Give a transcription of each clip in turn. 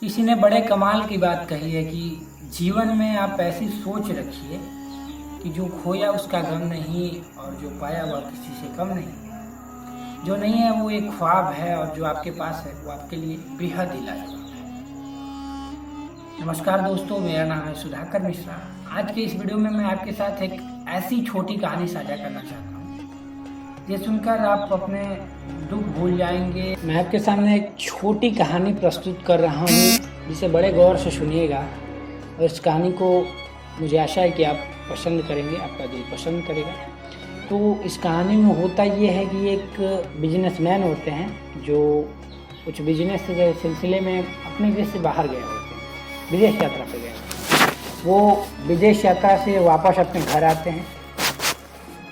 किसी ने बड़े कमाल की बात कही है कि जीवन में आप ऐसी सोच रखिए कि जो खोया उसका गम नहीं और जो पाया वह किसी से कम नहीं। जो नहीं है वो एक ख्वाब है और जो आपके पास है वो आपके लिए बेहद ही लाजवाब है। नमस्कार दोस्तों, मेरा नाम है सुधाकर मिश्रा। आज के इस वीडियो में मैं आपके साथ एक ऐसी छोटी कहानी साझा करना चाहता हूँ ये सुनकर आप अपने दुख भूल जाएंगे। मैं आपके सामने एक छोटी कहानी प्रस्तुत कर रहा हूँ जिसे बड़े गौर से सुनिएगा और इस कहानी को मुझे आशा है कि आप पसंद करेंगे, आपका दिल पसंद करेगा। तो इस कहानी में होता ये है कि एक बिजनेसमैन होते हैं जो कुछ बिजनेस के सिलसिले में अपने देश से बाहर गए होते हैं, विदेश यात्रा पे गए। वो विदेश यात्रा से वापस अपने घर आते हैं,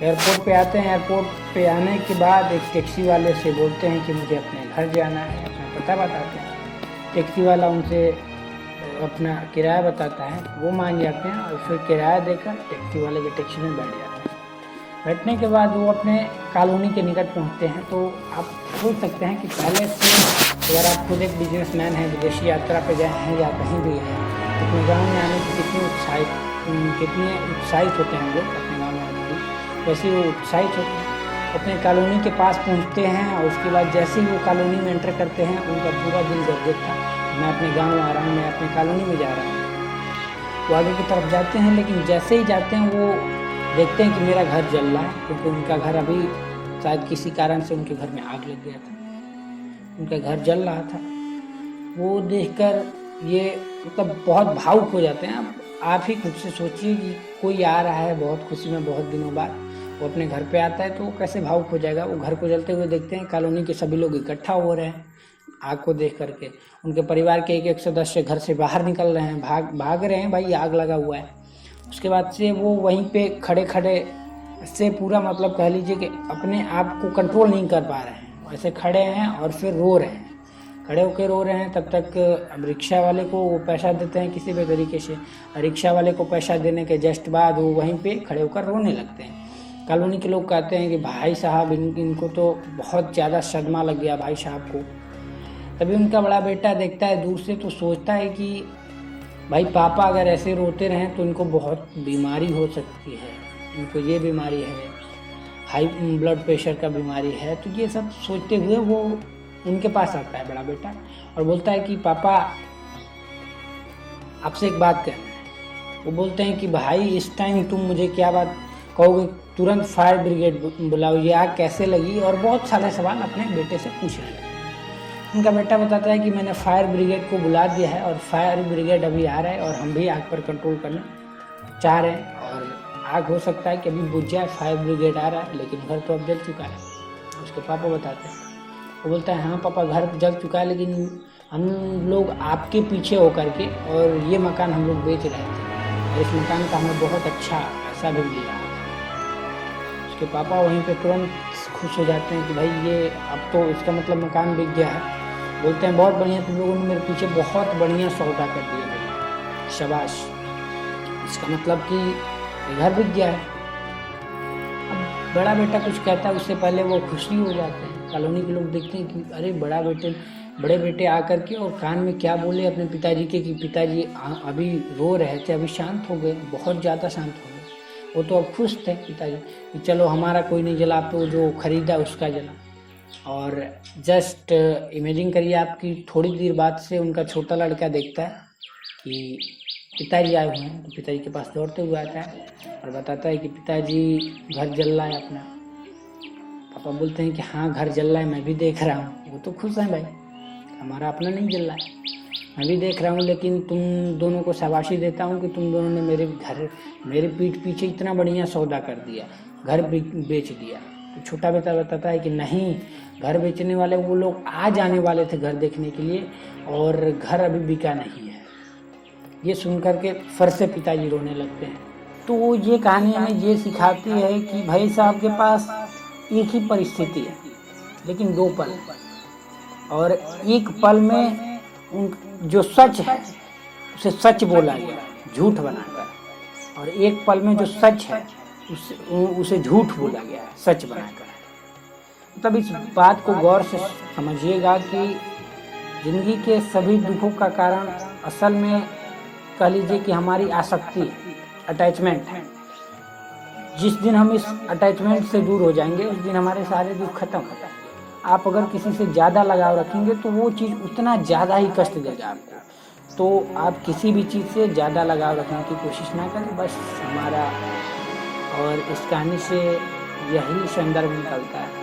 एयरपोर्ट पे आते हैं। एयरपोर्ट पे आने के बाद एक टैक्सी वाले से बोलते हैं कि मुझे अपने घर जाना है, अपना पता बताते हैं। टैक्सी वाला उनसे अपना किराया बताता है, वो मान जाते हैं और फिर किराया देकर टैक्सी वाले के टैक्सी में बैठ जाते हैं। बैठने के बाद वो अपने कॉलोनी के निकट पहुंचते हैं। तो आप सोच सकते हैं कि पहले से अगर आप खुद एक बिजनेसमैन हैं, विदेशी यात्रा पे गए हैं या कहीं भी हैं, तो अपने गाँव में आने की कितने उत्साहित होते हैं लोग अपने गाँव में आने की। वैसे वो उत्साहित होते हैं, अपने कॉलोनी के पास पहुंचते हैं और उसके बाद जैसे ही वो कॉलोनी में एंटर करते हैं उनका पूरा दिल गदगद था, मैं अपने गांव आ रहा हूँ, मैं अपने कॉलोनी में जा रहा हूँ। वो आगे की तरफ जाते हैं, लेकिन जैसे ही जाते हैं वो देखते हैं कि मेरा घर जल रहा है, क्योंकि उनका घर अभी शायद किसी कारण से उनके घर में आग लग गया था, उनका घर जल रहा था। वो देखकर ये मतलब बहुत भावुक हो जाते हैं। आप ही खुद से सोचिए कि कोई आ रहा है बहुत खुशी में, बहुत दिनों बाद वो अपने घर पे आता है तो वो कैसे भावुक हो जाएगा। वो घर को जलते हुए देखते हैं, कॉलोनी के सभी लोग इकट्ठा हो रहे हैं आग को देख करके। उनके परिवार के एक एक सदस्य घर से बाहर निकल रहे हैं, भाग रहे हैं, भाई आग लगा हुआ है। उसके बाद से वो वहीं पे खड़े खड़े से पूरा मतलब कह लीजिए कि अपने आप को कंट्रोल नहीं कर पा रहे हैं, ऐसे खड़े हैं और फिर रो रहे हैं, खड़े होकर रो रहे हैं। तब तक अब रिक्शा वाले को वो पैसा देते हैं किसी भी तरीके से। रिक्शा वाले को पैसा देने के जस्ट बाद वो वहीं पे खड़े होकर रोने लगते हैं। कॉलोनी के लोग कहते हैं कि भाई साहब इनको तो बहुत ज़्यादा सदमा लग गया भाई साहब को। तभी उनका बड़ा बेटा देखता है दूर से, तो सोचता है कि भाई पापा अगर ऐसे रोते रहें तो इनको बहुत बीमारी हो सकती है, इनको ये बीमारी है, हाई ब्लड प्रेशर का बीमारी है। तो ये सब सोचते हुए वो उनके पास आता है बड़ा बेटा और बोलता है कि पापा आपसे एक बात कहना है। वो बोलते हैं कि भाई इस टाइम तुम मुझे क्या बात कहोगे, तुरंत फायर ब्रिगेड बुलाओ, ये आग कैसे लगी, और बहुत सारे सवाल अपने बेटे से पूछने लगे। उनका बेटा बताता है कि मैंने फायर ब्रिगेड को बुला दिया है और फायर ब्रिगेड अभी आ रहा है और हम भी आग पर कंट्रोल करना चाह रहे हैं और आग हो सकता है कि अभी बुझ जाए, फायर ब्रिगेड आ रहा है, लेकिन घर तो अब जल चुका है। उसके पापा बताते हैं, वो बोलता है हाँ पापा घर जल चुका है, लेकिन हम लोग आपके पीछे होकर के और ये मकान हम लोग बेच रहे थे और इस मकान का हमें बहुत अच्छा पैसा भी मिल रहा है। उसके पापा वहीं पे तुरंत खुश हो जाते हैं कि भाई ये अब तो इसका मतलब मकान बिक गया है। बोलते हैं बहुत बढ़िया, तुम लोगों ने मेरे पीछे बहुत बढ़िया सौदा कर दिया भाई, शाबाश, इसका मतलब कि घर बिक गया है। अब बड़ा बेटा कुछ कहता है उससे पहले वो खुशी हो जाते हैं। कॉलोनी के लोग देखते हैं कि अरे बड़े बेटे आकर के और कान में क्या बोले अपने पिताजी के कि पिताजी अभी रो रहे थे, अभी शांत हो गए, बहुत ज़्यादा शांत हो गए। वो तो अब खुश थे पिताजी कि चलो हमारा कोई नहीं जला, तो जो खरीदा उसका जला। और जस्ट इमेजिन करिए आपकी थोड़ी देर बाद से उनका छोटा लड़का देखता है कि पिताजी आए हुए हैं, तो पिताजी के पास दौड़ते हुए आता है और बताता है कि पिताजी घर जल रहा है अपना। पापा बोलते हैं कि हाँ घर जल रहा है, मैं भी देख रहा हूँ। वो तो खुश हैं भाई, हमारा अपना नहीं जल रहा है, मैं भी देख रहा हूँ, लेकिन तुम दोनों को शाबाशी देता हूँ कि तुम दोनों ने मेरे पीठ पीछे इतना बढ़िया सौदा कर दिया, घर बेच दिया। तो छोटा बेटा बताता है कि नहीं, घर बेचने वाले वो लोग आज आने वाले थे घर देखने के लिए और घर अभी बिका नहीं है। ये सुन करके फिर से पिताजी रोने लगते हैं। तो ये कहानी हमें ये सिखाती है कि भाई साहब के पास एक ही परिस्थिति है, लेकिन दो पल, और एक पल में जो सच है उसे सच बोला गया झूठ बनाकर, और एक पल में जो सच है उसे झूठ बोला गया सच बनाकर। मतलब इस बात को गौर से समझिएगा कि जिंदगी के सभी दुखों का कारण असल में कह लीजिए कि हमारी आसक्ति, अटैचमेंट है। जिस दिन हम इस अटैचमेंट से दूर हो जाएंगे उस दिन हमारे सारे दुख खत्म हो जाएंगे। आप अगर किसी से ज़्यादा लगाव रखेंगे तो वो चीज़ उतना ज़्यादा ही कष्ट देगा आपको। तो आप किसी भी चीज़ से ज़्यादा लगाव रखने की कोशिश ना करें। बस हमारा और इस कहानी से यही संदर्भ निकलता है।